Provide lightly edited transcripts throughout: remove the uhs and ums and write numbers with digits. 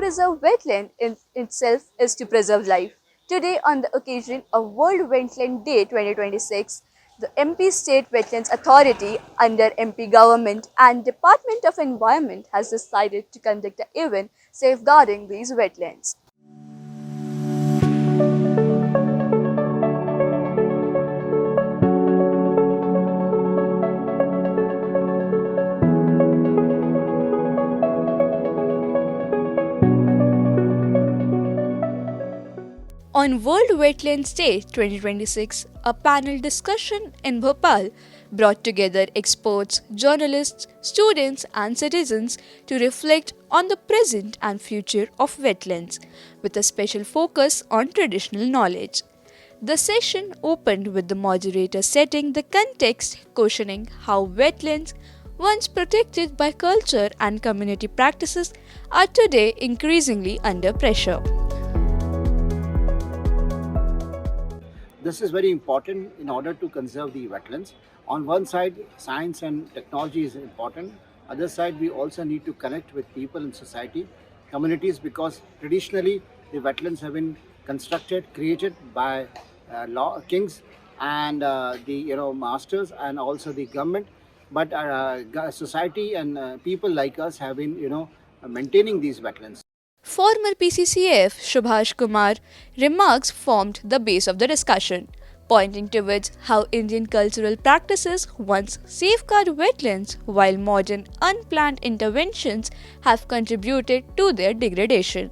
preserve wetland in itself is to preserve life. Today, on the occasion of World Wetland Day 2026, the MP State Wetlands Authority under MP government and Department of Environment has decided to conduct an event safeguarding these wetlands. On World Wetlands Day 2026, a panel discussion in Bhopal brought together experts, journalists, students, and citizens to reflect on the present and future of wetlands, with a special focus on traditional knowledge. The session opened with the moderator setting the context, questioning how wetlands, once protected by culture and community practices, are today increasingly under pressure. This is very important in order to conserve the wetlands. On one side, science and technology is important. Other side, we also need to connect with people in society, communities, because traditionally the wetlands have been constructed, created by law kings and the masters and also the government. But society and people like us have been maintaining these wetlands. Former PCCF Subhash Kumar remarks formed the base of the discussion, pointing towards how Indian cultural practices once safeguard wetlands while modern unplanned interventions have contributed to their degradation.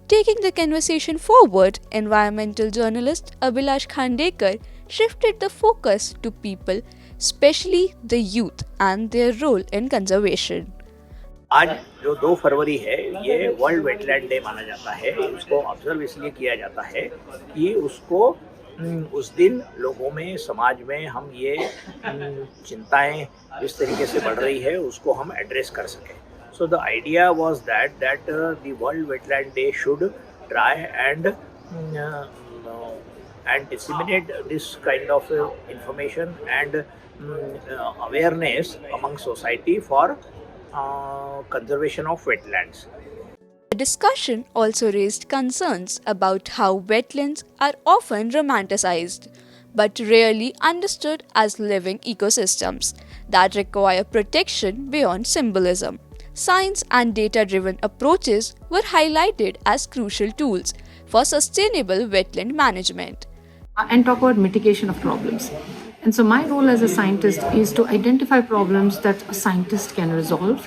Taking the conversation forward, environmental journalist Abhilash Khandekar shifted the focus to people, especially the youth, and their role in conservation. आज जो 2 फरवरी है ये world wetland day माना जाता है। उसको observe इसलिए किया जाता है कि उसको उस दिन लोगों में, समाज में हम ये चिंताएं जिस तरीके से बढ़ रही है उसको हम एड्रेस कर सकें। So the idea was that the world wetland day should try and disseminate this kind of information and awareness among society for conservation of wetlands. The discussion also raised concerns about how wetlands are often romanticized, but rarely understood as living ecosystems that require protection beyond symbolism. Science and data-driven approaches were highlighted as crucial tools for sustainable wetland management. And talk about mitigation of problems. And so my role as a scientist is to identify problems that a scientist can resolve.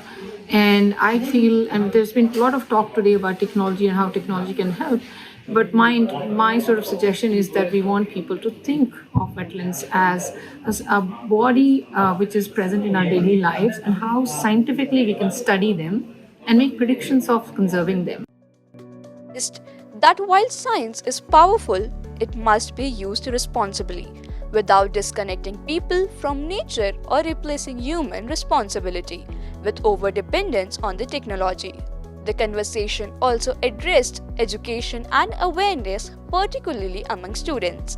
And I feel, and there's been a lot of talk today about technology and how technology can help, but my sort of suggestion is that we want people to think of wetlands as a body which is present in our daily lives, and how scientifically we can study them and make predictions of conserving them. That while science is powerful, it must be used responsibly, without disconnecting people from nature or replacing human responsibility with overdependence on the technology. The conversation also addressed education and awareness, particularly among students.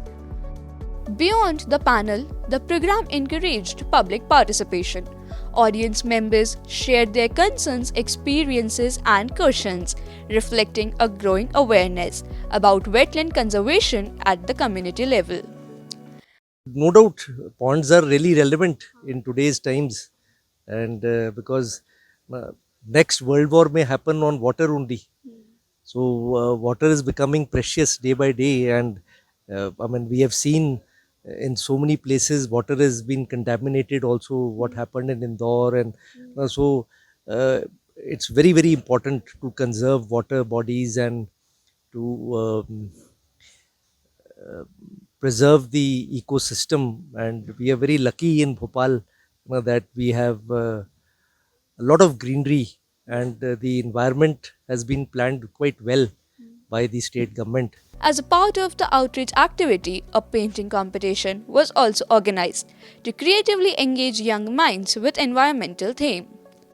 Beyond the panel, the program encouraged public participation. Audience members shared their concerns, experiences, and questions, reflecting a growing awareness about wetland conservation at the community level. No doubt, ponds are really relevant in today's times, and because next world war may happen on water only. So water is becoming precious day by day, and we have seen in so many places water has been contaminated also, what happened in Indore, and so it's very, very important to conserve water bodies and to preserve the ecosystem. And we are very lucky in Bhopal that we have a lot of greenery, and the environment has been planned quite well by the state government. As a part of the outreach activity, a painting competition was also organized to creatively engage young minds with environmental theme.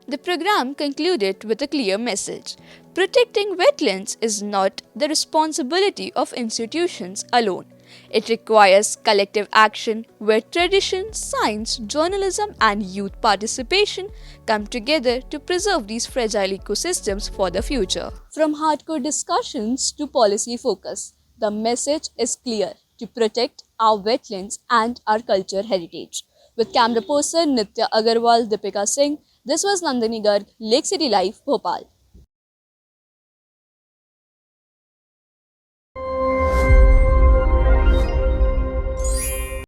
The program concluded with a clear message: protecting wetlands is not the responsibility of institutions alone. It requires collective action where tradition, science, journalism, and youth participation come together to preserve these fragile ecosystems for the future. From hardcore discussions to policy focus, the message is clear: to protect our wetlands and our culture heritage. With camera person Nitya Agrawal, Deepika Singh, this was Nandani Garg, Lake City Live, Bhopal.